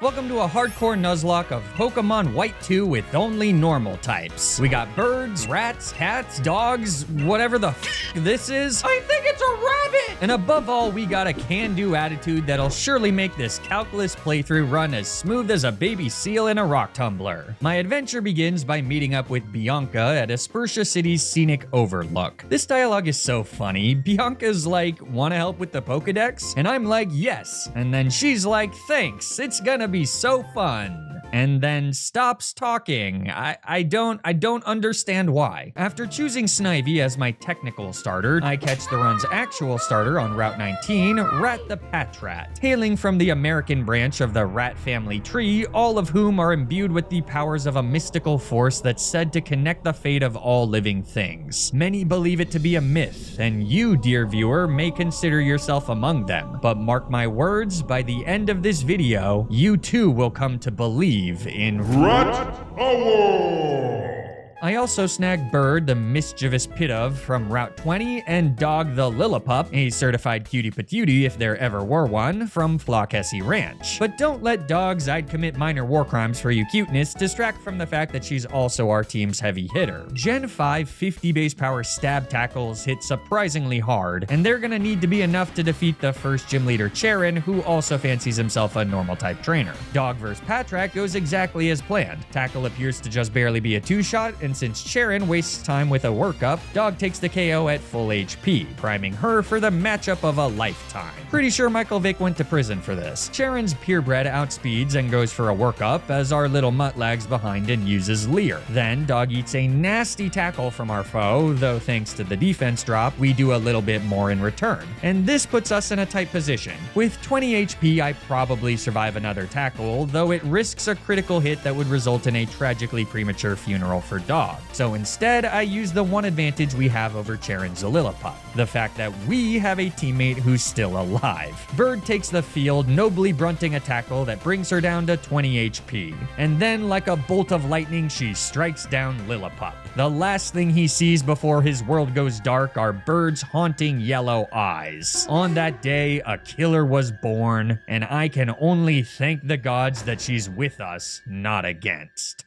Welcome to a hardcore Nuzlocke of Pokémon White 2 with only normal types. We got birds, rats, cats, dogs, whatever the this is. I think it's a rabbit! And above all, we got a can-do attitude that'll surely make this calculus playthrough run as smooth as a baby seal in a rock tumbler. My adventure begins by meeting up with Bianca at Aspertia City's scenic overlook. This dialogue is so funny. Bianca's like, wanna help with the Pokedex? And I'm like, yes. And then she's like, thanks, it's gonna be so fun. And then stops talking. I don't understand why. After choosing Snivy as my technical starter, I catch the run's actual starter on Route 19, Rat the Patrat, hailing from the American branch of the rat family tree, all of whom are imbued with the powers of a mystical force that's said to connect the fate of all living things. Many believe it to be a myth, and you, dear viewer, may consider yourself among them. But mark my words, by the end of this video, you too will come to believe in Rat Power! I also snagged Bird, the mischievous Pidove from Route 20, and Dog the Lillipup, a certified cutie patootie if there ever were one, from Flockhessy Ranch. But don't let dogs I'd commit minor war crimes for you cuteness distract from the fact that she's also our team's heavy hitter. Gen 5 50 base power stab tackles hit surprisingly hard, and they're gonna need to be enough to defeat the first gym leader Charon, who also fancies himself a normal type trainer. Dog vs Patrat goes exactly as planned. Tackle appears to just barely be a two-shot, and since Charon wastes time with a workup, Dog takes the KO at full HP, priming her for the matchup of a lifetime. Pretty sure Michael Vick went to prison for this. Charon's purebred outspeeds and goes for a workup as our little mutt lags behind and uses Leer. Then Dog eats a nasty tackle from our foe, though thanks to the defense drop, we do a little bit more in return. And this puts us in a tight position. With 20 HP, I probably survive another tackle, though it risks a critical hit that would result in a tragically premature funeral for Dog. So instead, I use the one advantage we have over Charon's Lillipup, the fact that we have a teammate who's still alive. Bird takes the field, nobly brunting a tackle that brings her down to 20 HP. And then, like a bolt of lightning, she strikes down Lillipup. The last thing he sees before his world goes dark are Bird's haunting yellow eyes. On that day, a killer was born, and I can only thank the gods that she's with us, not against.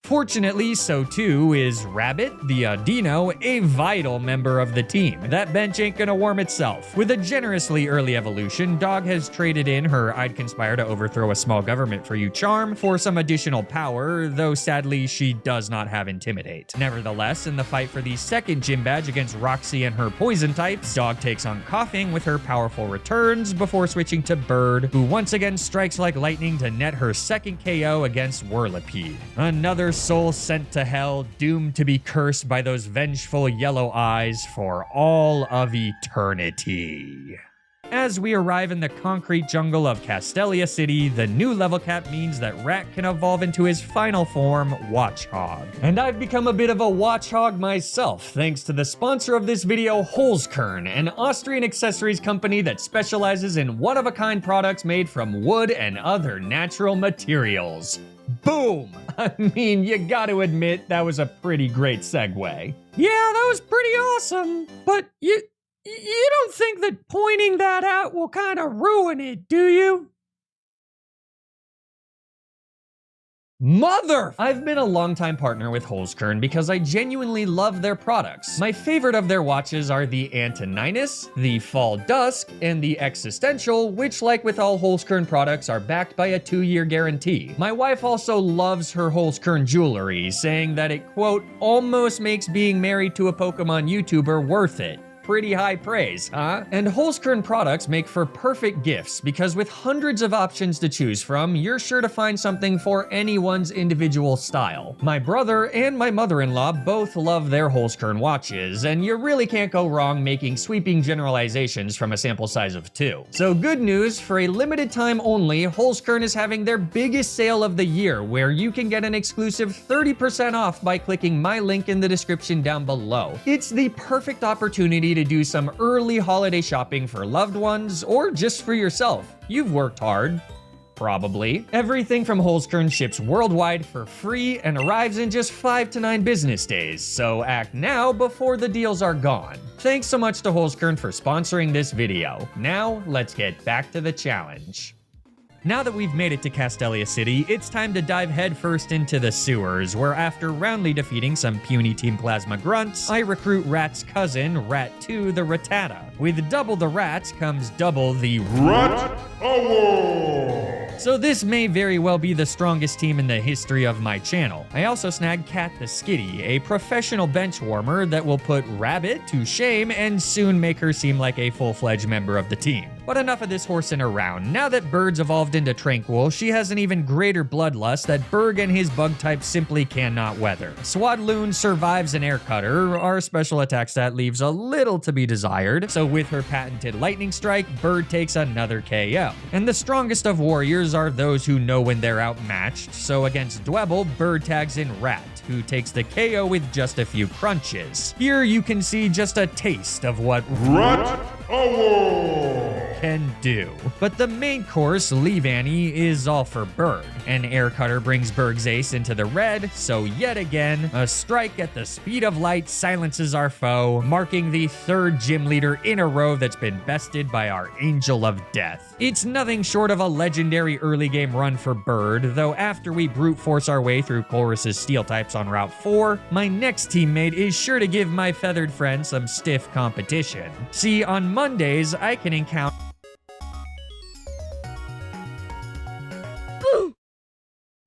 Fortunately, so too is Rabbit, the Dino, a vital member of the team. That bench ain't gonna warm itself. With a generously early evolution, Dog has traded in her I'd conspire to overthrow a small government for you charm for some additional power, though sadly she does not have Intimidate. Nevertheless, in the fight for the second gym badge against Roxy and her poison types, Dog takes on Coughing with her powerful returns before switching to Bird, who once again strikes like lightning to net her second KO against Whirlipede. Another soul sent to hell, doomed to be cursed by those vengeful yellow eyes for all of eternity. As we arrive in the concrete jungle of Castelia City, the new level cap means that Rat can evolve into his final form, Watchhog. And I've become a bit of a Watchhog myself, thanks to the sponsor of this video, Holzkern, an Austrian accessories company that specializes in one-of-a-kind products made from wood and other natural materials. Boom! I mean, you gotta admit, that was a pretty great segue. Yeah, that was pretty awesome, but you don't think that pointing that out will kind of ruin it, do you? Mother! I've been a longtime partner with Holzkern because I genuinely love their products. My favorite of their watches are the Antoninus, the Fall Dusk, and the Existential, which, like with all Holzkern products, are backed by a 2-year guarantee. My wife also loves her Holzkern jewelry, saying that it, quote, almost makes being married to a Pokemon YouTuber worth it. Pretty high praise, huh? And Holzkern products make for perfect gifts because with hundreds of options to choose from, you're sure to find something for anyone's individual style. My brother and my mother-in-law both love their Holzkern watches, and you really can't go wrong making sweeping generalizations from a sample size of 2. So good news, for a limited time only, Holzkern is having their biggest sale of the year, where you can get an exclusive 30% off by clicking my link in the description down below. It's the perfect opportunity to do some early holiday shopping for loved ones or just for yourself. You've worked hard. Probably. Everything from Holzkern ships worldwide for free and arrives in just 5 to 9 business days, so act now before the deals are gone. Thanks so much to Holzkern for sponsoring this video. Now, let's get back to the challenge. Now that we've made it to Castelia City, it's time to dive headfirst into the sewers, where after roundly defeating some puny Team Plasma grunts, I recruit Rat's cousin, Rat 2 the Rattata. With double the rats comes double the Rat Award! So this may very well be the strongest team in the history of my channel. I also snagged Cat the Skitty, a professional bench warmer that will put Rabbit to shame and soon make her seem like a full-fledged member of the team. But enough of this horsing around. Now that Bird's evolved into Tranquil, she has an even greater bloodlust that Berg and his bug type simply cannot weather. Swadloon survives an air cutter. Our special attack stat leaves a little to be desired, so with her patented lightning strike, Bird takes another KO. And the strongest of warriors are those who know when they're outmatched, so against Dwebble, Bird tags in Rat, who takes the KO with just a few crunches. Here you can see just a taste of what Rat Award can do. But the main course, Leave Annie, is all for Bird. An air cutter brings Berg's ace into the red, so yet again, a strike at the speed of light silences our foe, marking the third gym leader in a row that's been bested by our Angel of Death. It's nothing short of a legendary early game run for Bird, though after we brute force our way through Chorus's steel types on Route 4, my next teammate is sure to give my feathered friend some stiff competition. See, on Mondays, I can encounter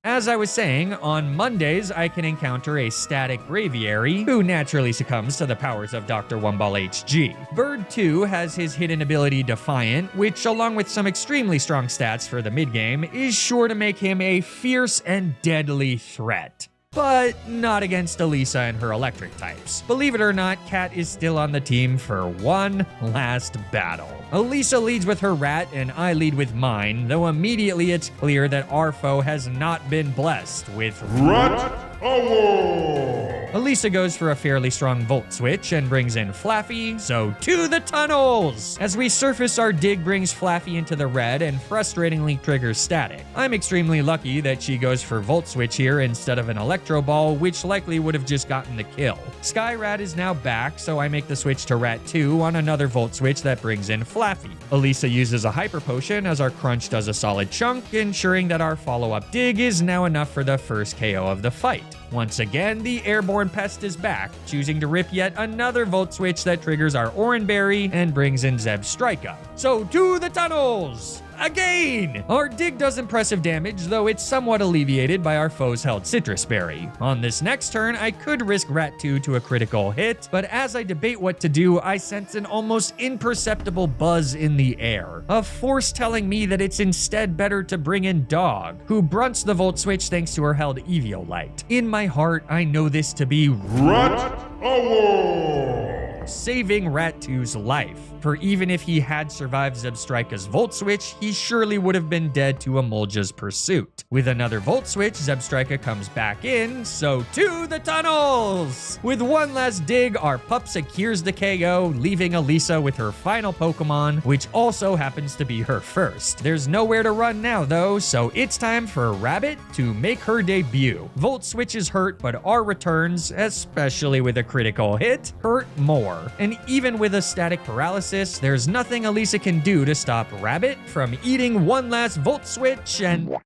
As I was saying, on Mondays, I can encounter a static Braviary, who naturally succumbs to the powers of Dr. Wumball HG. Bird 2 has his hidden ability Defiant, which, along with some extremely strong stats for the mid-game, is sure to make him a fierce and deadly threat. But not against Elisa and her electric types. Believe it or not, Cat is still on the team for one last battle. Elisa leads with her rat and I lead with mine, though immediately it's clear that our foe has not been blessed with Rat Award. Elisa goes for a fairly strong Volt Switch and brings in Flaffy, so to the tunnels! As we surface, our dig brings Flaffy into the red and frustratingly triggers Static. I'm extremely lucky that she goes for Volt Switch here instead of an Electro Ball, which likely would have just gotten the kill. Sky Rat is now back, so I make the switch to Rat 2 on another Volt Switch that brings in Flaffy. Elisa uses a Hyper Potion as our Crunch does a solid chunk, ensuring that our follow-up dig is now enough for the first KO of the fight. Once again, the airborne pest is back, choosing to rip yet another Volt Switch that triggers our Oranberry and brings in Zebstrika. So to the tunnels! Again! Our dig does impressive damage, though it's somewhat alleviated by our foe's held Citrus Berry. On this next turn, I could risk Rat 2 to a critical hit, but as I debate what to do, I sense an almost imperceptible buzz in the air. A force telling me that it's instead better to bring in Dog, who brunts the Volt Switch thanks to her held Eviolite. In my heart, I know this to be Rat Award, saving Rat 2's life. For even if he had survived Zebstrika's Volt Switch, he surely would have been dead to Emolja's pursuit. With another Volt Switch, Zebstrika comes back in, so to the tunnels! With one last dig, our pup secures the KO, leaving Elisa with her final Pokemon, which also happens to be her first. There's nowhere to run now though, so it's time for Rabbit to make her debut. Volt Switches hurt, but our returns, especially with a critical hit, hurt more. And even with a static paralysis, there's nothing Elisa can do to stop Rabbit from eating one last Volt Switch and...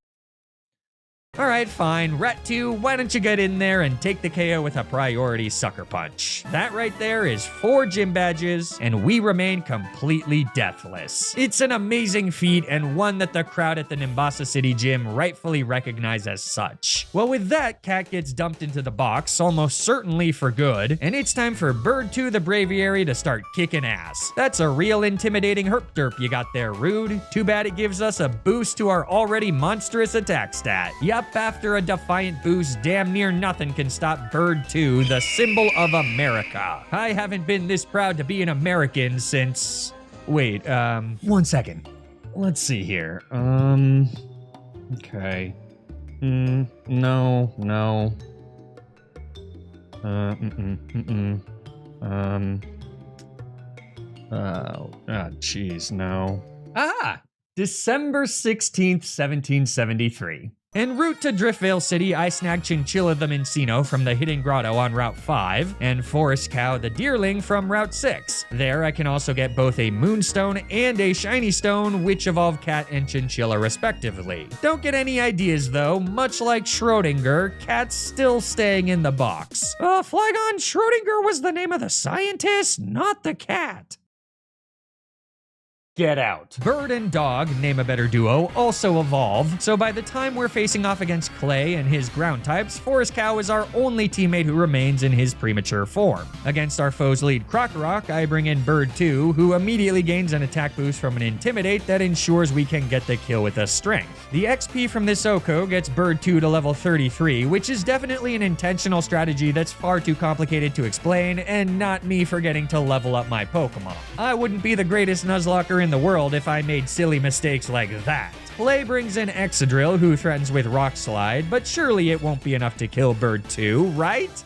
Alright, fine. Rat 2, why don't you get in there and take the KO with a priority Sucker Punch? That right there is 4 gym badges, and we remain completely deathless. It's an amazing feat, and one that the crowd at the Nimbasa City gym rightfully recognize as such. Well, with that, Cat gets dumped into the box, almost certainly for good, and it's time for Bird 2 the Braviary to start kicking ass. That's a real intimidating herp-derp you got there, Rude. Too bad it gives us a boost to our already monstrous attack stat. Yup. After a Defiant boost, damn near nothing can stop Bird 2, the symbol of America. I haven't been this proud to be an American since... Wait, 1 second. Let's see here. Okay. No. Jeez, no. December 16th, 1773. En route to Driftvale City, I snagged Chinchilla the Mincino from the Hidden Grotto on Route 5, and Forest Cow the Deerling from Route 6. There, I can also get both a Moonstone and a Shiny Stone, which evolve Cat and Chinchilla respectively. Don't get any ideas though, much like Schrodinger, Cat's still staying in the box. Flygon, Schrodinger was the name of the scientist, not the cat. Get out. Bird and Dog, name a better duo, also evolve, so by the time we're facing off against Clay and his ground types, Forest Cow is our only teammate who remains in his premature form. Against our foe's lead Krokorok, I bring in Bird 2, who immediately gains an attack boost from an Intimidate that ensures we can get the kill with a Strength. The XP from this Oko gets Bird 2 to level 33, which is definitely an intentional strategy that's far too complicated to explain, and not me forgetting to level up my Pokemon. I wouldn't be the greatest Nuzlocker in the world if I made silly mistakes like that. Play brings in Exadrill, who threatens with Rock Slide, but surely it won't be enough to kill Bird 2, right?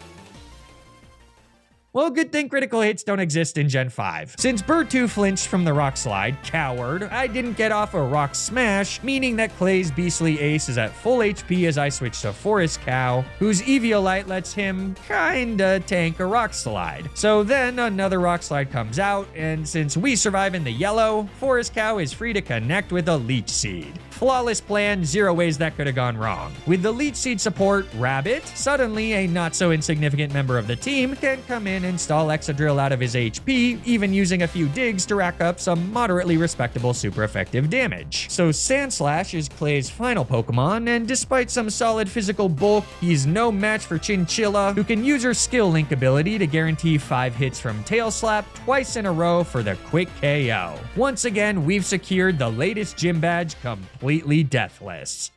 Well, good thing critical hits don't exist in Gen 5. Since Bird 2 flinched from the Rock Slide, coward, I didn't get off a Rock Smash, meaning that Clay's Beastly Ace is at full HP as I switch to Forest Cow, whose Eviolite lets him kinda tank a Rock Slide. So then another Rock Slide comes out, and since we survive in the yellow, Forest Cow is free to connect with a Leech Seed. Flawless plan, 0 ways that could have gone wrong. With the Leech Seed support, Rabbit, suddenly a not-so-insignificant member of the team, can come in and stall Exadrill out of his HP, even using a few digs to rack up some moderately respectable super effective damage. So Sandslash is Clay's final Pokemon, and despite some solid physical bulk, he's no match for Chinchilla, who can use her Skill Link ability to guarantee 5 hits from Tail Slap twice in a row for the quick KO. Once again, we've secured the latest gym badge completely deathless.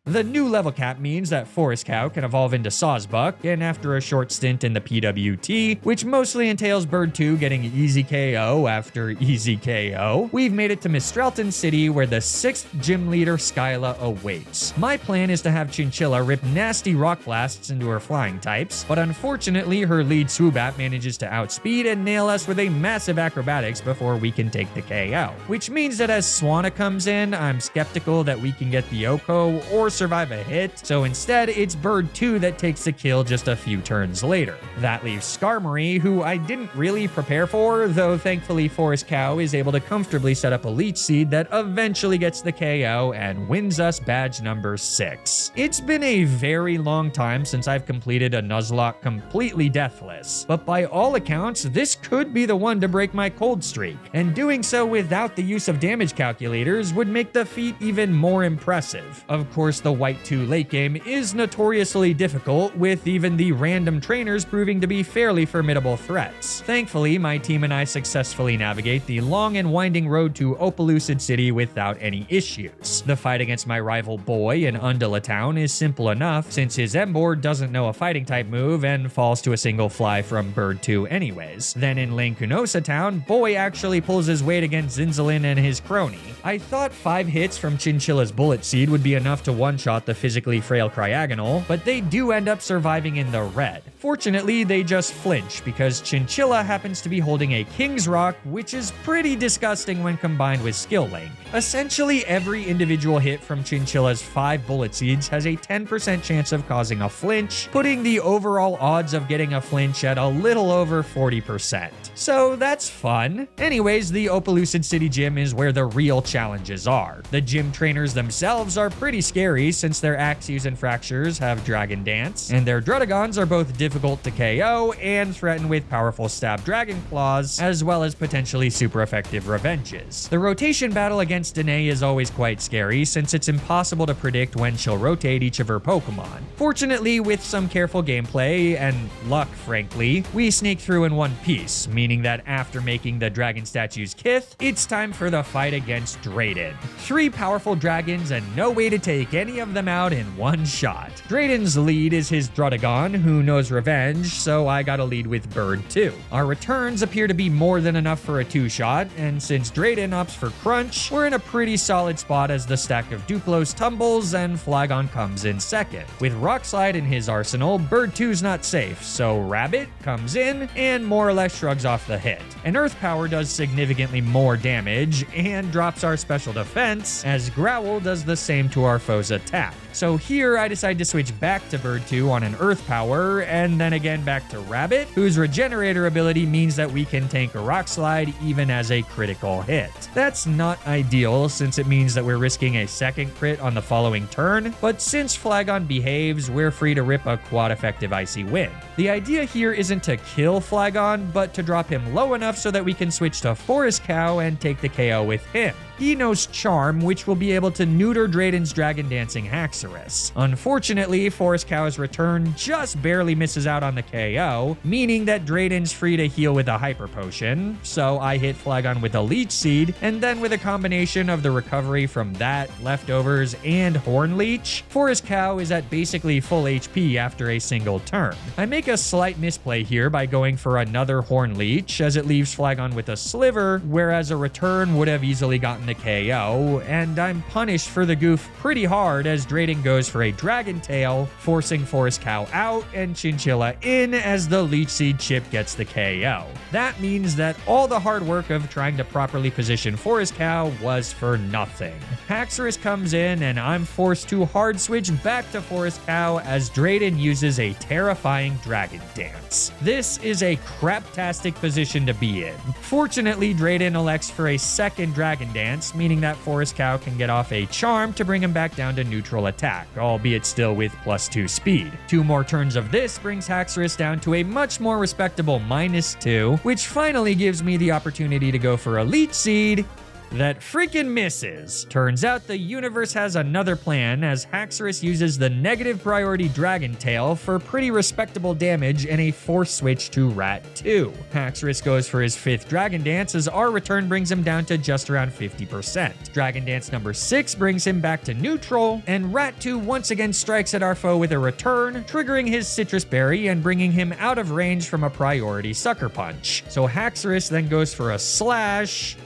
The new level cap means that Forest Cow can evolve into Sawsbuck, and after a short stint in the PWT, which mostly entails Bird 2 getting easy KO after easy KO, we've made it to Mistralton City where the 6th gym leader Skyla awaits. My plan is to have Chinchilla rip nasty rock blasts into her flying types, but unfortunately her lead Swoobat manages to outspeed and nail us with a massive acrobatics before we can take the KO. Which means that as Swanna comes in, I'm skeptical that we can get the Oko or survive a hit, so instead it's Bird 2 that takes the kill just a few turns later. That leaves Skarmory, who I didn't really prepare for, though thankfully Forest Cow is able to comfortably set up a Leech Seed that eventually gets the KO and wins us badge number 6. It's been a very long time since I've completed a Nuzlocke completely deathless, but by all accounts, this could be the one to break my cold streak, and doing so without the use of damage calculators would make the feat even more impressive. Of course, the White 2 late game is notoriously difficult, with even the random trainers proving to be fairly formidable threats. Thankfully, my team and I successfully navigate the long and winding road to Opelucid City without any issues. The fight against my rival Boy in Undula Town is simple enough, since his M-Board doesn't know a fighting type move and falls to a single fly from Bird 2 anyways. Then in Lancunosa Town, Boy actually pulls his weight against Zinzalin and his crony. I thought 5 hits from Chinchilla's Bullet Seed would be enough to one-shot the physically frail Cryogonal, but they do end up surviving in the red. Fortunately, they just flinch because Chinchilla happens to be holding a King's Rock, which is pretty disgusting when combined with Skill Link. Essentially, every individual hit from Chinchilla's 5 Bullet Seeds has a 10% chance of causing a flinch, putting the overall odds of getting a flinch at a little over 40%. So that's fun. Anyways, the Opelucid City Gym is where the real challenges are. The gym trainers themselves are pretty scary since their Axios and Fractures have Dragon Dance, and their Druddigons are both difficult to KO and threaten with powerful Stab Dragon Claws, as well as potentially super effective Revenges. The rotation battle against Danae is always quite scary since it's impossible to predict when she'll rotate each of her Pokemon. Fortunately, with some careful gameplay, and luck frankly, we sneak through in one piece, meaning that after making the Dragon Statue's Kith, it's time for the fight against Drayden. 3 powerful dragons and no way to take any of them out in one shot. Drayden's lead is his Druddigon, who knows revenge, so I gotta lead with Bird 2. Our returns appear to be more than enough for a 2-shot, and since Drayden opts for Crunch, we're in a pretty solid spot as the stack of Duplos tumbles and Flygon comes in second. With Rock Slide in his arsenal, Bird 2's not safe, so Rabbit comes in and more or less shrugs off the hit. And Earth Power does significantly more damage and drops our special defense, as Growl does the same to our foe's attack. attack. So here I decide to switch back to Bird 2 on an Earth Power, and then again back to Rabbit, whose Regenerator ability means that we can tank a Rock Slide even as a critical hit. That's not ideal since it means that we're risking a second crit on the following turn, but since Flagon behaves, we're free to rip a quad effective Icy Wind. The idea here isn't to kill Flagon, but to drop him low enough so that we can switch to Forest Cow and take the KO with him. He knows Charm, which will be able to neuter Drayden's Dragon Dancing Haxorus. Unfortunately, Forest Cow's return just barely misses out on the KO, meaning that Drayden's free to heal with a Hyper Potion, so I hit Flagon with a Leech Seed, and then with a combination of the recovery from that, leftovers, and Horn Leech, Forest Cow is at basically full HP after a single turn. I make a slight misplay here by going for another Horn Leech, as it leaves Flagon with a Sliver, whereas a return would have easily gotten the KO, and I'm punished for the goof pretty hard as Drayden goes for a Dragon Tail, forcing Forest Cow out and Chinchilla in as the Leech Seed chip gets the KO. That means that all the hard work of trying to properly position Forest Cow was for nothing. Haxorus comes in and I'm forced to hard switch back to Forest Cow as Drayden uses a terrifying Dragon Dance. This is a craptastic position to be in. Fortunately, Drayden elects for a second Dragon Dance, meaning that Forest Cow can get off a Charm to bring him back down to neutral attack, albeit still with +2 speed. 2 more turns of this brings Haxorus down to a much more respectable -2, which finally gives me the opportunity to go for a Leech Seed that freaking misses. Turns out the universe has another plan as Haxorus uses the negative priority Dragon Tail for pretty respectable damage and a force switch to Rat 2. Haxorus goes for his 5th Dragon Dance as our return brings him down to just around 50%. Dragon Dance number 6 brings him back to neutral, and Rat 2 once again strikes at our foe with a return, triggering his Citrus Berry and bringing him out of range from a priority Sucker Punch. So Haxorus then goes for a Slash,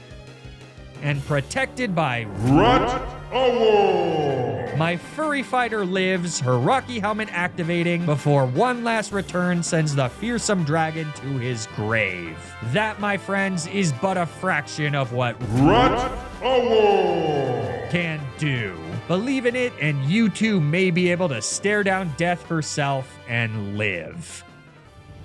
and protected by Rat Award. My furry fighter lives, her Rocky helmet activating before one last return sends the fearsome dragon to his grave. That, my friends, is but a fraction of what Rat Award can do. Believe in it, and you too may be able to stare down death herself and live.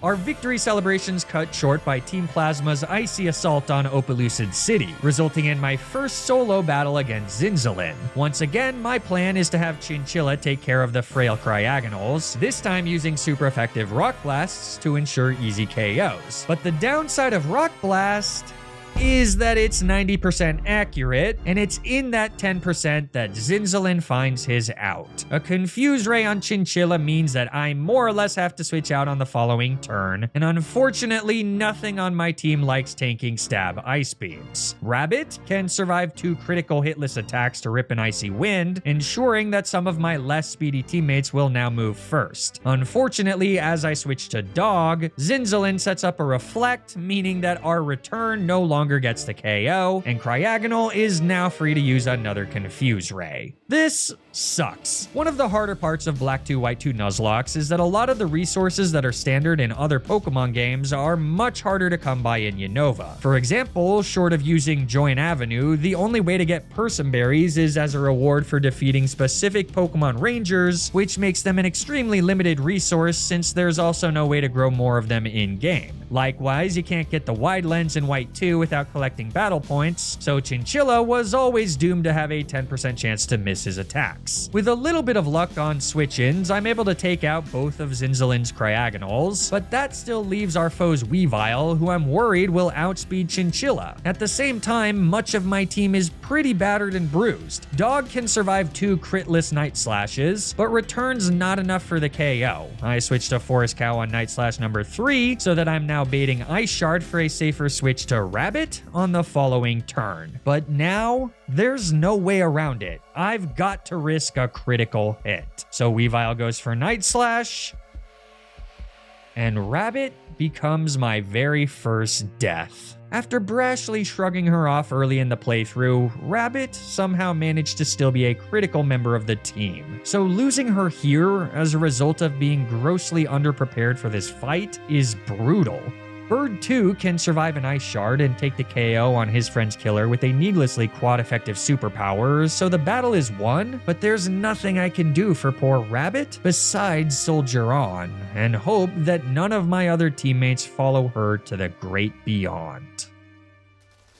Our victory celebrations cut short by Team Plasma's icy assault on Opelucid City, resulting in my first solo battle against Zinzalin. Once again, my plan is to have Chinchilla take care of the frail Cryogonals, this time using super effective Rock Blasts to ensure easy KOs. But the downside of Rock Blast is that it's 90% accurate, and it's in that 10% that Zinzalin finds his out. A Confuse Ray on Chinchilla means that I more or less have to switch out on the following turn, and unfortunately nothing on my team likes tanking Stab Ice Beams. Rabbit can survive 2 critical hitless attacks to rip an Icy Wind, ensuring that some of my less speedy teammates will now move first. Unfortunately, as I switch to Dog, Zinzalin sets up a Reflect, meaning that our return no longer gets the KO, and Cryogonal is now free to use another Confuse Ray. This sucks. One of the harder parts of Black 2 White 2 Nuzlocke is that a lot of the resources that are standard in other Pokemon games are much harder to come by in Unova. For example, short of using Join Avenue, the only way to get Persim Berries is as a reward for defeating specific Pokemon Rangers, which makes them an extremely limited resource since there's also no way to grow more of them in-game. Likewise, you can't get the Wide Lens in White 2 without collecting battle points, so Chinchilla was always doomed to have a 10% chance to miss his attacks. With a little bit of luck on switch-ins, I'm able to take out both of Zinzalin's Cryogonals, but that still leaves our foe's Weavile, who I'm worried will outspeed Chinchilla. At the same time, much of my team is pretty battered and bruised. Dog can survive 2 critless Night Slashes, but returns not enough for the KO. I switch to Forest Cow on Night Slash number 3, so that I'm now baiting Ice Shard for a safer switch to Rabbit on the following turn. But now, there's no way around it. I've got to risk a critical hit. So Weavile goes for Night Slash, and Rabbit becomes my very first death. After brashly shrugging her off early in the playthrough, Rabbit somehow managed to still be a critical member of the team. So losing her here as a result of being grossly underprepared for this fight is brutal. Bird 2 can survive an ice shard and take the KO on his friend's killer with a needlessly quad-effective superpower, so the battle is won, but there's nothing I can do for poor Rabbit besides soldier on and hope that none of my other teammates follow her to the great beyond.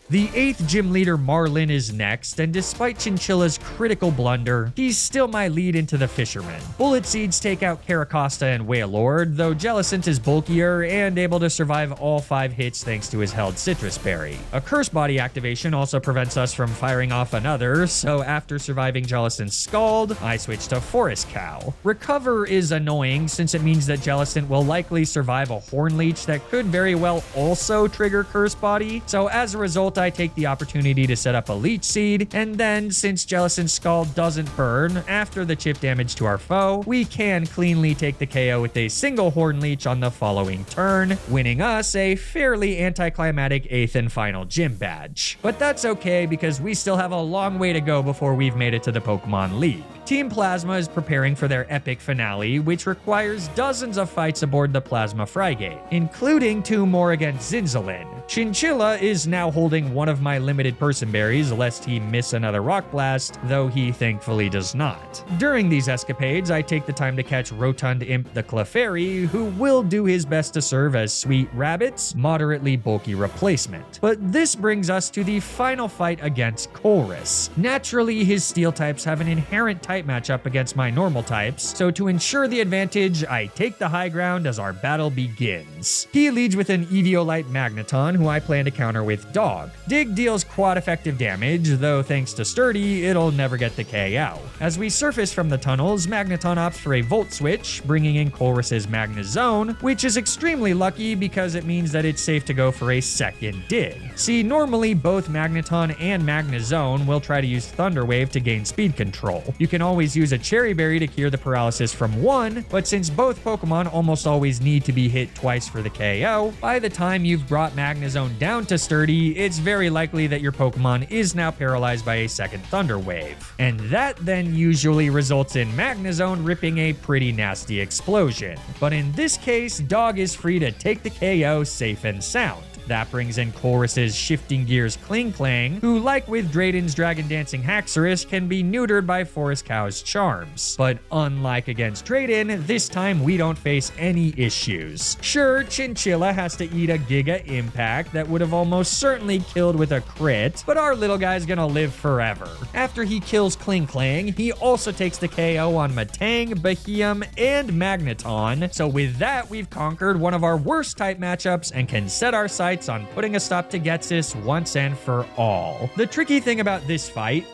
The 8th gym leader Marlin is next, and despite Chinchilla's critical blunder, he's still my lead into the Fisherman. Bullet Seeds take out Caracosta and Wailord, though Jellicent is bulkier and able to survive all 5 hits thanks to his held Citrus Berry. A Curse Body activation also prevents us from firing off another, so after surviving Jellicent's Scald, I switch to Forest Cow. Recover is annoying since it means that Jellicent will likely survive a Horn Leech that could very well also trigger Curse Body, so as a result I take the opportunity to set up a Leech Seed, and then since Jellicent's Scald doesn't burn after the chip damage to our foe, we can cleanly take the KO with a single Horn Leech on the following turn, winning us a fairly anticlimactic 8th and final gym badge. But that's okay because we still have a long way to go before we've made it to the Pokemon League. Team Plasma is preparing for their epic finale, which requires dozens of fights aboard the Plasma Frigate, including 2 more against Zinzalin. Chinchilla is now holding one of my limited person berries lest he miss another Rock Blast, though he thankfully does not. During these escapades, I take the time to catch Rotund Imp the Clefairy, who will do his best to serve as Sweet Rabbit's moderately bulky replacement. But this brings us to the final fight against Chorus. Naturally, his Steel types have an inherent type matchup against my normal types, so to ensure the advantage, I take the high ground as our battle begins. He leads with an Eviolite Magneton, who I plan to counter with Dog. Dig deals quad effective damage, though thanks to Sturdy, it'll never get the KO. As we surface from the tunnels, Magneton opts for a Volt Switch, bringing in Chorus's Magnezone, which is extremely lucky because it means that it's safe to go for a second dig. See, normally both Magneton and Magnezone will try to use Thunder Wave to gain speed control. You can always use a Cherry Berry to cure the paralysis from 1, but since both Pokemon almost always need to be hit twice for the KO, by the time you've brought Magnezone down to Sturdy, it's very likely that your Pokemon is now paralyzed by a second Thunder Wave. And that then usually results in Magnezone ripping a pretty nasty explosion. But in this case, Dog is free to take the KO safe and sound. That brings in Chorus's Shifting Gears Klinklang, who, like with Drayden's Dragon Dancing Haxorus, can be neutered by Forest Cow's charms. But unlike against Drayden, this time we don't face any issues. Sure, Chinchilla has to eat a Giga Impact that would have almost certainly killed with a crit, but our little guy's gonna live forever. After he kills Klinklang, he also takes the KO on Matang, Beheeyem, and Magneton, so with that we've conquered one of our worst type matchups and can set our sights on putting a stop to Ghetsis once and for all. The tricky thing about this fight,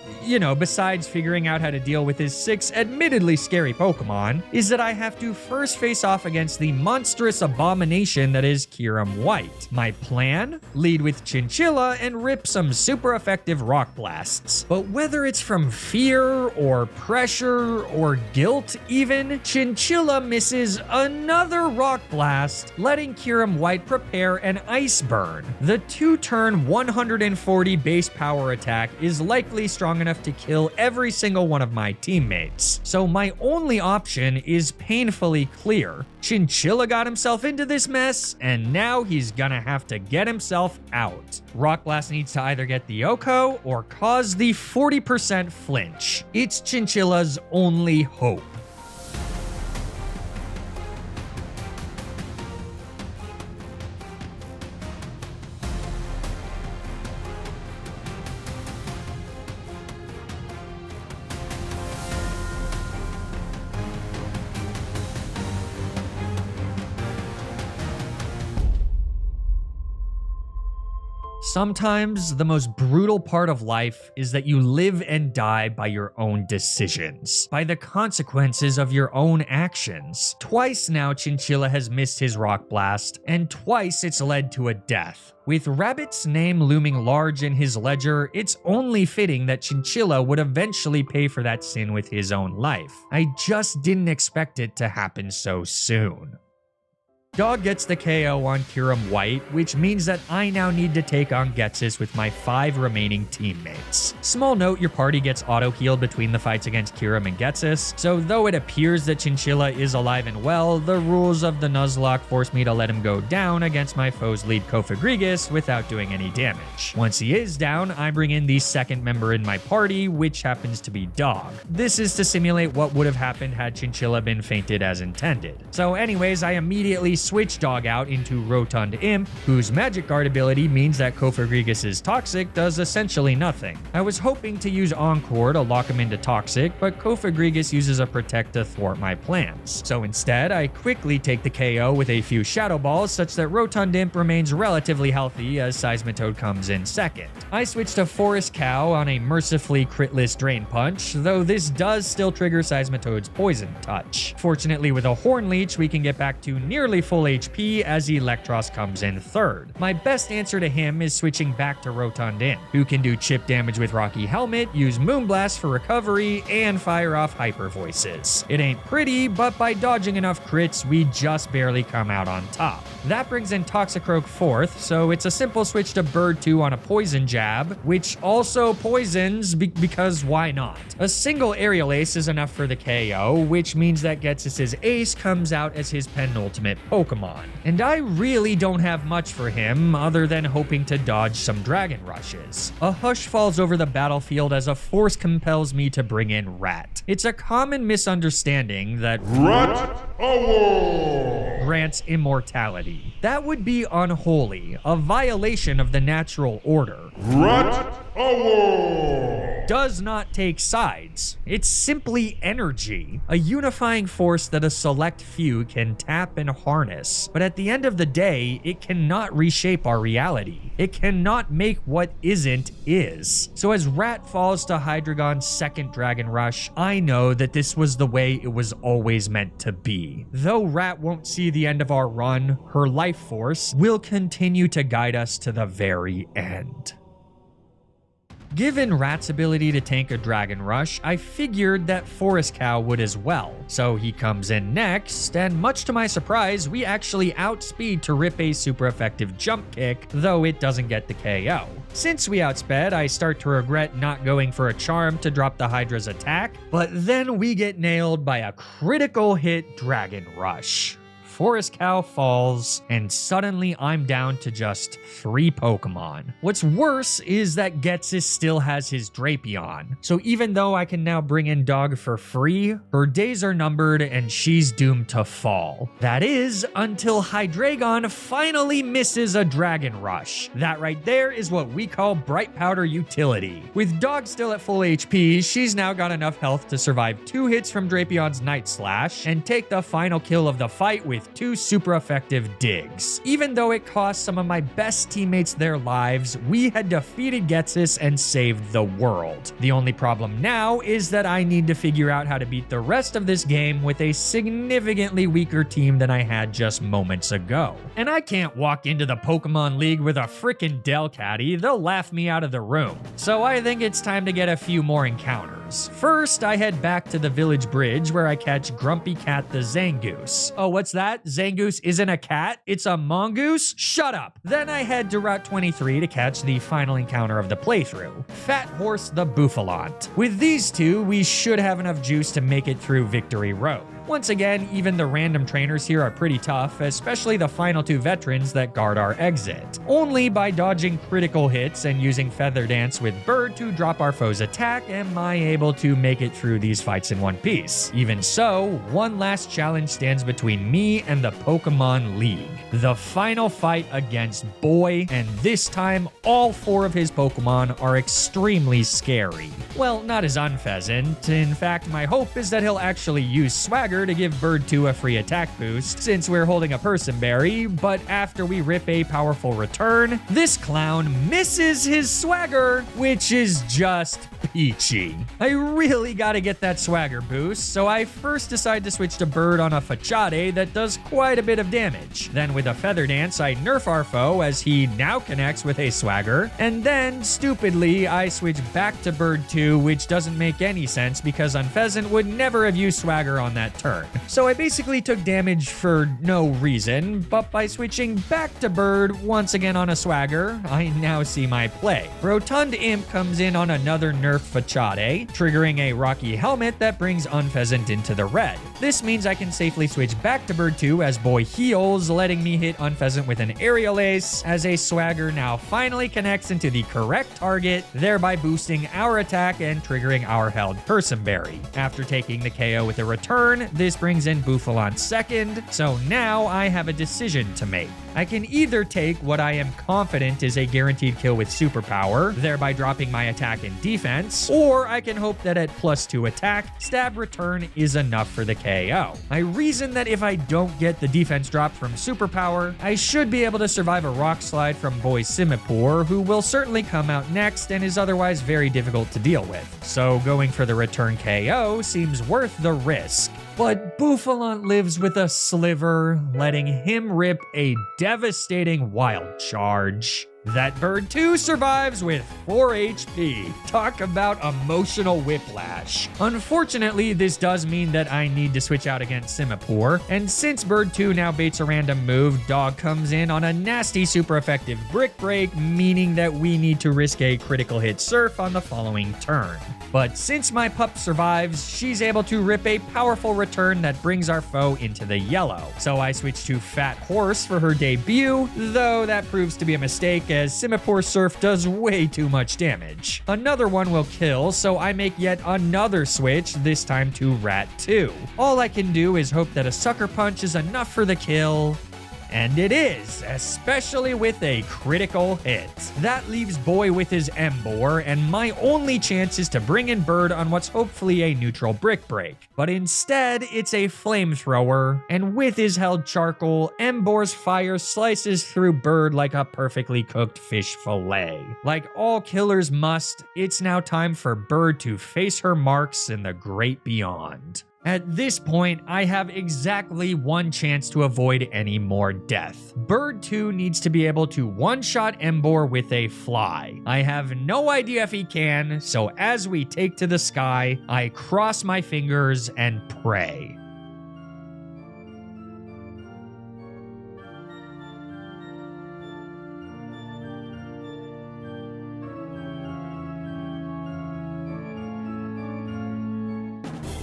besides figuring out how to deal with his 6 admittedly scary Pokemon, is that I have to first face off against the monstrous abomination that is Kyurem White. My plan? Lead with Chinchilla and rip some super effective Rock Blasts. But whether it's from fear or pressure or guilt even, Chinchilla misses another Rock Blast, letting Kyurem White prepare an Ice Burn. The 2-turn 140 base power attack is likely strong enough to kill every single one of my teammates. So my only option is painfully clear. Chinchilla got himself into this mess, and now he's gonna have to get himself out. Rock Blast needs to either get the Oko or cause the 40% flinch. It's Chinchilla's only hope. Sometimes the most brutal part of life is that you live and die by your own decisions, by the consequences of your own actions. Twice now Chinchilla has missed his Rock Blast, and twice it's led to a death. With Rabbit's name looming large in his ledger, it's only fitting that Chinchilla would eventually pay for that sin with his own life. I just didn't expect it to happen so soon. Dog gets the KO on Kyurem White, which means that I now need to take on Ghetsis with my 5 remaining teammates. Small note, your party gets auto-healed between the fights against Kyurem and Ghetsis, so though it appears that Chinchilla is alive and well, the rules of the Nuzlocke force me to let him go down against my foe's lead Confrontation without doing any damage. Once he is down, I bring in the second member in my party, which happens to be Dog. This is to simulate what would have happened had Chinchilla been fainted as intended. So anyways, I immediately switch Dog out into Rotund Imp, whose magic guard ability means that Confrontation's Toxic does essentially nothing. I was hoping to use Encore to lock him into Toxic, but Confrontation uses a Protect to thwart my plans. So instead, I quickly take the KO with a few Shadow Balls such that Rotund Imp remains relatively healthy as Seismitoad comes in second. I switch to Forest Cow on a mercifully critless Drain Punch, though this does still trigger Seismitoad's Poison Touch. Fortunately, with a Horn Leech, we can get back to nearly full HP as Electros comes in third. My best answer to him is switching back to Rotund Imp, who can do chip damage with Rocky Helmet, use Moonblast for recovery, and fire off Hyper Voices. It ain't pretty, but by dodging enough crits, we just barely come out on top. That brings in Toxicroak fourth, so it's a simple switch to Bird 2 on a Poison Jab, which also poisons because why not? A single Aerial Ace is enough for the KO, which means that Ghetsis' Ace comes out as his penultimate Pokemon. And I really don't have much for him other than hoping to dodge some Dragon Rushes. A hush falls over the battlefield as a force compels me to bring in Rat. It's a common misunderstanding that Rat Award! grants immortality. That would be unholy, a violation of the natural order. Rat Award! Does not take sides. It's simply energy, a unifying force that a select few can tap and harness. But at the end of the day, it cannot reshape our reality. It cannot make what isn't is. So as Rat falls to Hydreigon's second Dragon Rush, I know that this was the way it was always meant to be. Though Rat won't see the end of our run, her life force will continue to guide us to the very end. Given Rat's ability to tank a Dragon Rush, I figured that Forest Cow would as well. So he comes in next, and much to my surprise, we actually outspeed to rip a super effective jump kick, though it doesn't get the KO. Since we outsped, I start to regret not going for a charm to drop the Hydra's attack, but then we get nailed by a critical hit Dragon Rush. Forest Cow falls, and suddenly I'm down to just 3 Pokemon. What's worse is that Ghetsis still has his Drapion, so even though I can now bring in Dog for free, her days are numbered and she's doomed to fall. That is, until Hydreigon finally misses a Dragon Rush. That right there is what we call Bright Powder utility. With Dog still at full HP, she's now got enough health to survive 2 hits from Drapion's Night Slash and take the final kill of the fight with 2 super effective digs. Even though it cost some of my best teammates their lives, we had defeated Ghetsis and saved the world. The only problem now is that I need to figure out how to beat the rest of this game with a significantly weaker team than I had just moments ago. And I can't walk into the Pokemon League with a frickin' Delcatty, they'll laugh me out of the room. So I think it's time to get a few more encounters. First, I head back to the village bridge where I catch Grumpy Cat the Zangoose. Oh, what's that? Zangoose isn't a cat? It's a mongoose? Shut up! Then I head to Route 23 to catch the final encounter of the playthrough, Fat Horse the Bouffalante. With these two, we should have enough juice to make it through Victory Road. Once again, even the random trainers here are pretty tough, especially the final 2 veterans that guard our exit. Only by dodging critical hits and using Feather Dance with Bird to drop our foe's attack am I able to make it through these fights in one piece. Even so, one last challenge stands between me and the Pokemon League. The final fight against Boy, and this time all 4 of his Pokemon are extremely scary. Well, not as Unpheasant. In fact, my hope is that he'll actually use Swagger to give Bird 2 a free attack boost, since we're holding a Person Berry, but after we rip a powerful return, this clown misses his Swagger, which is just peachy. I really gotta get that Swagger boost, so I first decide to switch to Bird on a Fachade that does quite a bit of damage. Then with a Feather Dance, I nerf our foe as he now connects with a Swagger, and then, stupidly, I switch back to Bird 2, which doesn't make any sense because Unpheasant would never have used Swagger on that turn. turn. So I basically took damage for no reason, but by switching back to Bird once again on a swagger, I now see my play. Rotund Imp comes in on another nerf Fachade, triggering a Rocky Helmet that brings Unpheasant into the red. This means I can safely switch back to Bird 2 as Boy heals, letting me hit Unpheasant with an Aerial Ace, as a swagger now finally connects into the correct target, thereby boosting our attack and triggering our held Personberry. After taking the KO with a return, this brings in Bouffalant second, so now I have a decision to make. I can either take what I am confident is a guaranteed kill with superpower, thereby dropping my attack and defense, or I can hope that at +2 attack, stab return is enough for the KO. I reason that if I don't get the defense drop from superpower, I should be able to survive a rock slide from Boy Simipour, who will certainly come out next and is otherwise very difficult to deal with. So going for the return KO seems worth the risk. But Bouffalant lives with a sliver, letting him rip a devastating wild charge. That Bird 2 survives with 4 HP. Talk about emotional whiplash. Unfortunately, this does mean that I need to switch out against Simipour, and since Bird 2 now baits a random move, Dog comes in on a nasty super effective Brick Break, meaning that we need to risk a critical hit Surf on the following turn. But since my pup survives, she's able to rip a powerful return that brings our foe into the yellow. So I switch to Fat Horse for her debut, though that proves to be a mistake as Simipour Surf does way too much damage. Another one will kill, so I make yet another switch, this time to Rat 2. All I can do is hope that a Sucker Punch is enough for the kill. And it is, especially with a critical hit. That leaves Boy with his Embor, and my only chance is to bring in Bird on what's hopefully a neutral Brick Break. But instead, it's a Flamethrower, and with his held Charcoal, Embor's fire slices through Bird like a perfectly cooked fish fillet. Like all killers must, it's now time for Bird to face her marks in the great beyond. At this point, I have exactly one chance to avoid any more death. Bird 2 needs to be able to one-shot Embor with a fly. I have no idea if he can, so as we take to the sky, I cross my fingers and pray.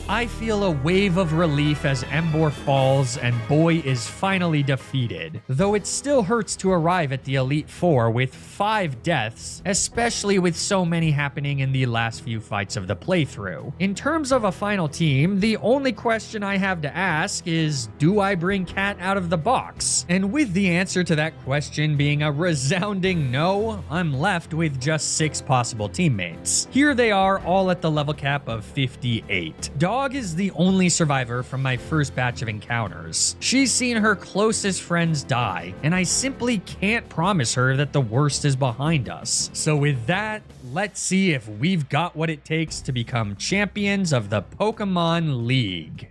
I feel a wave of relief as Embor falls and Boy is finally defeated, though it still hurts to arrive at the Elite Four with 5 deaths, especially with so many happening in the last few fights of the playthrough. In terms of a final team, the only question I have to ask is, do I bring Cat out of the box? And with the answer to that question being a resounding no, I'm left with just 6 possible teammates. Here they are, all at the level cap of 58. Dog is the only survivor from my first batch of encounters. She's seen her closest friends die, and I simply can't promise her that the worst is behind us. So with that, let's see if we've got what it takes to become champions of the Pokémon League.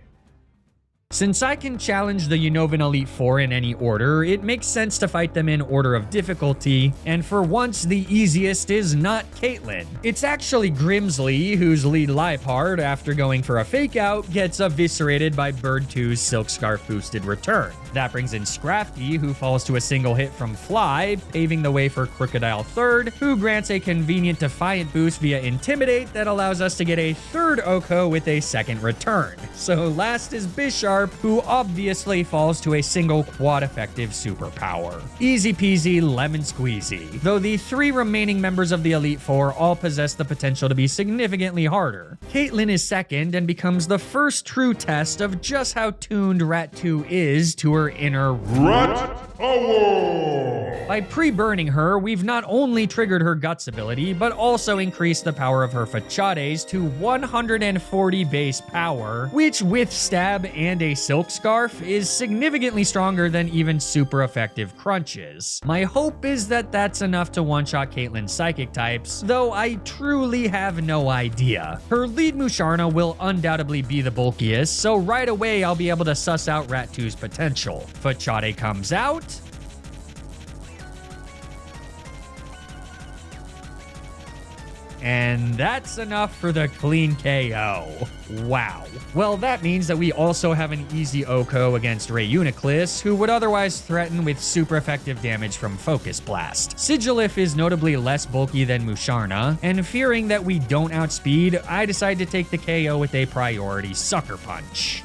Since I can challenge the Unnovan Elite Four in any order, it makes sense to fight them in order of difficulty, and for once the easiest is not Caitlyn. It's actually Grimsley, whose lead Liepard, after going for a fake out, gets eviscerated by Bird 2's Silk Scarf boosted return. That brings in Scrafty, who falls to a single hit from Fly, paving the way for Crocodile third, who grants a convenient Defiant boost via Intimidate that allows us to get a third Oko with a second return. So last is Bisharp, who obviously falls to a single quad effective superpower. Easy peasy lemon squeezy, though the 3 remaining members of the Elite Four all possess the potential to be significantly harder. Caitlyn is second and becomes the first true test of just how tuned Rat 2 is to her inner Rat Power! By pre-burning her, we've not only triggered her Guts ability, but also increased the power of her Fachades to 140 base power, which with Stab and a Silk Scarf is significantly stronger than even super effective Crunches. My hope is that that's enough to one-shot Caitlyn's Psychic types, though I truly have no idea. Her lead Musharna will undoubtedly be the bulkiest, so right away I'll be able to suss out Rat 2's potential. Fachade comes out, and that's enough for the clean KO. Wow. Well, that means that we also have an easy OHKO against Ray Uniclus, who would otherwise threaten with super effective damage from Focus Blast. Sigilif is notably less bulky than Musharna, and fearing that we don't outspeed, I decide to take the KO with a priority Sucker Punch.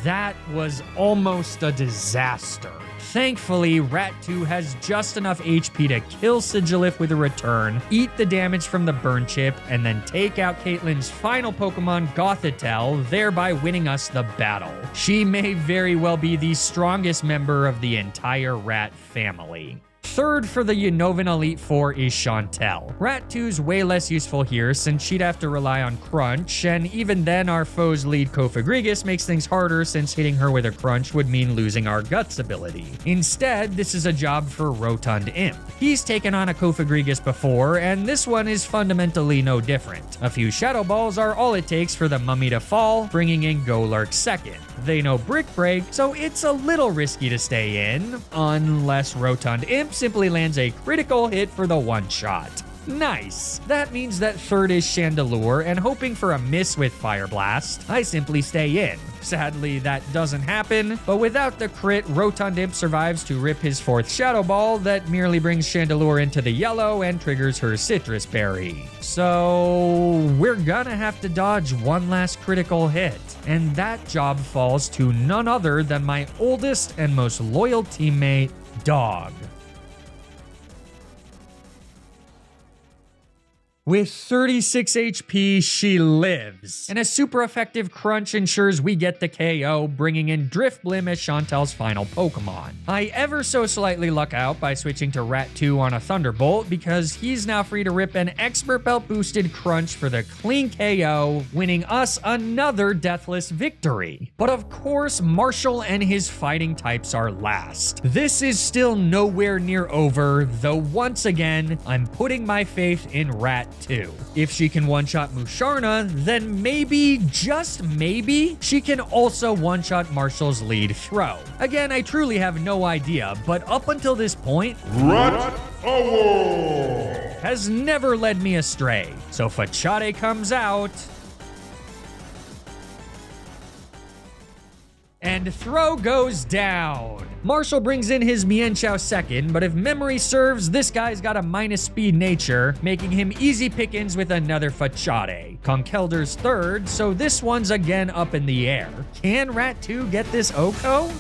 That was almost a disaster. Thankfully, Rat 2 has just enough HP to kill Sigilif with a return, eat the damage from the burn chip, and then take out Caitlyn's final Pokemon, Gothitelle, thereby winning us the battle. She may very well be the strongest member of the entire Rat family. Third for the Unnovan Elite Four is Shauntal. Rat 2's way less useful here since she'd have to rely on Crunch, and even then our foe's lead Cofagrigus makes things harder since hitting her with a Crunch would mean losing our Guts ability. Instead, this is a job for Rotund Imp. He's taken on a Cofagrigus before, and this one is fundamentally no different. A few Shadow Balls are all it takes for the Mummy to fall, bringing in Golurk second. They know Brick Break, so it's a little risky to stay in, unless Rotund Imp simply lands a critical hit for the one-shot. Nice. That means that third is Chandelure, and hoping for a miss with Fire Blast, I simply stay in. Sadly, that doesn't happen, but without the crit, Rotund Imp survives to rip his fourth Shadow Ball that merely brings Chandelure into the yellow and triggers her Citrus Berry. So we're gonna have to dodge one last critical hit, and that job falls to none other than my oldest and most loyal teammate, Dog. With 36 HP, she lives, and a super effective Crunch ensures we get the KO, bringing in Drifblim as Shauntal's final Pokemon. I ever so slightly luck out by switching to Rat 2 on a Thunderbolt because he's now free to rip an Expert Belt boosted Crunch for the clean KO, winning us another deathless victory. But of course, Marshal and his fighting types are last. This is still nowhere near over, though once again, I'm putting my faith in Rat 2. If she can one-shot Musharna, then maybe, just maybe, she can also one-shot Marshal's lead throw. Again, I truly have no idea, but up until this point, Rat Award has never led me astray. So Fachade comes out, and throw goes down. Marshal brings in his Mienshao second, but if memory serves, this guy's got a minus speed nature, making him easy pickings with another Fachade. Conkeldur's third, so this one's again up in the air. Can Rat 2 get this OHKO?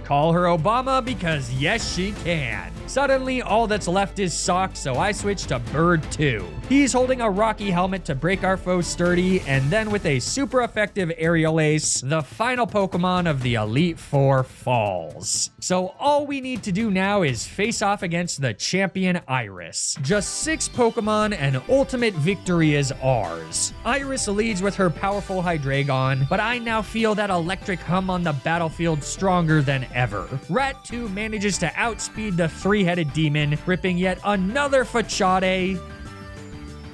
Call her Obama because yes, she can. Suddenly, all that's left is Sock, so I switch to Bird 2. He's holding a Rocky Helmet to break our foe sturdy, and then with a super effective Aerial Ace, the final Pokemon of the Elite Four falls. So all we need to do now is face off against the champion Iris. Just 6 Pokemon and ultimate victory is ours. Iris leads with her powerful Hydreigon, but I now feel that electric hum on the battlefield stronger than ever. Rat 2 manages to outspeed the three-headed demon, ripping yet another Fachade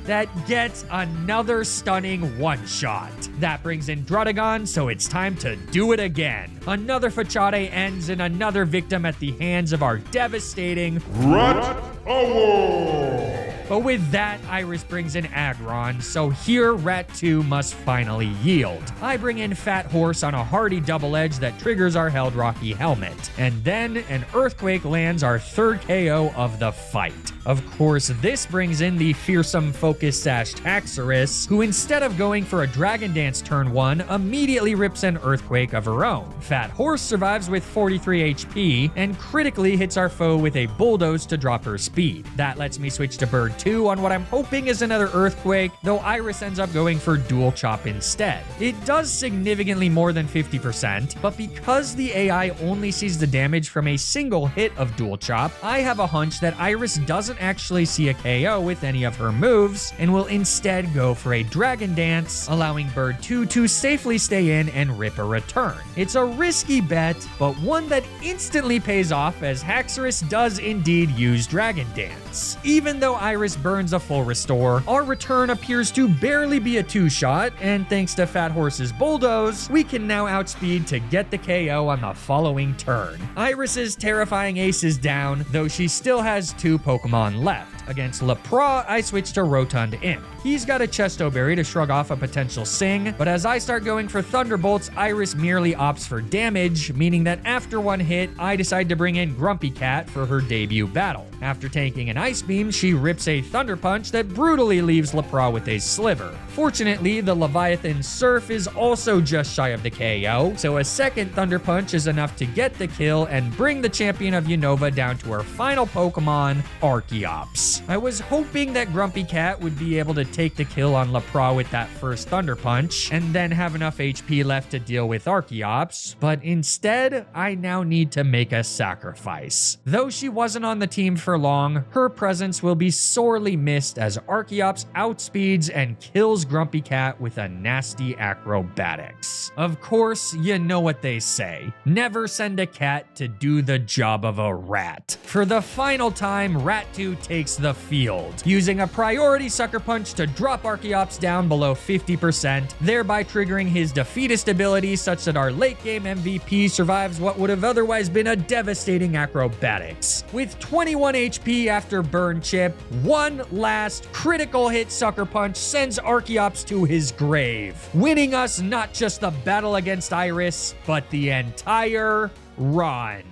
that gets another stunning one-shot. That brings in Druddigon, so it's time to do it again. Another Fachade ends in another victim at the hands of our devastating Rat Award. But with that, Iris brings in Aggron, so here Rat 2 must finally yield. I bring in Fat Horse on a hardy double edge that triggers our held Rocky Helmet. And then an Earthquake lands our third KO of the fight. Of course, this brings in the fearsome Focus Sash Haxorus, who instead of going for a Dragon Dance turn 1, immediately rips an Earthquake of her own. Fat Horse survives with 43 HP, and critically hits our foe with a Bulldoze to drop her speed. That lets me switch to Bird 2 on what I'm hoping is another Earthquake, though Iris ends up going for Dual Chop instead. It does significantly more than 50%, but because the AI only sees the damage from a single hit of Dual Chop, I have a hunch that Iris doesn't actually see a KO with any of her moves, and will instead go for a Dragon Dance, allowing Bird 2 to safely stay in and rip a return. It's a risky bet, but one that instantly pays off as Haxorus does indeed use Dragon Dance. Even though Iris Iris burns a full restore. Our return appears to barely be a 2-shot, and thanks to Fat Horse's bulldoze, we can now outspeed to get the KO on the following turn. Iris's terrifying ace is down, though she still has 2 Pokemon left. Against Lepra, I switch to Rotund Imp. He's got a Chesto Berry to shrug off a potential Sing, but as I start going for Thunderbolts, Iris merely opts for damage, meaning that after one hit, I decide to bring in Grumpy Cat for her debut battle. After taking an Ice Beam, she rips a Thunder Punch that brutally leaves Lepra with a sliver. Fortunately, the Leviathan Surf is also just shy of the KO, so a second Thunder Punch is enough to get the kill and bring the champion of Unova down to her final Pokemon, Archeops. I was hoping that Grumpy Cat would be able to take the kill on Lepra with that first Thunder Punch, and then have enough HP left to deal with Archeops, but instead, I now need to make a sacrifice. Though she wasn't on the team for long, her presence will be sorely missed as Archeops outspeeds and kills Grumpy Cat with a nasty acrobatics. Of course, you know what they say. Never send a cat to do the job of a rat. For the final time, Rat2 takes the field, using a priority Sucker Punch to drop Archeops down below 50%, thereby triggering his defeatist ability such that our late game MVP survives what would have otherwise been a devastating acrobatics. With 21 HP after Burn Chip, one last critical hit Sucker Punch sends Archeops to his grave, winning us not just the battle against Iris, but the entire run.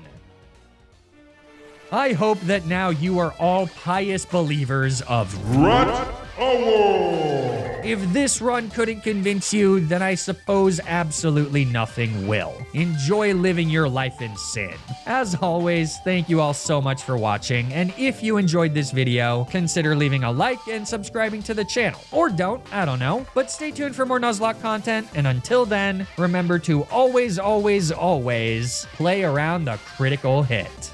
I hope that now you are all pious believers of Rat Award! If this run couldn't convince you, then I suppose absolutely nothing will. Enjoy living your life in sin. As always, thank you all so much for watching, and if you enjoyed this video, consider leaving a like and subscribing to the channel. Or don't, I don't know. But stay tuned for more Nuzlocke content, and until then, remember to always, always, always play around the critical hit.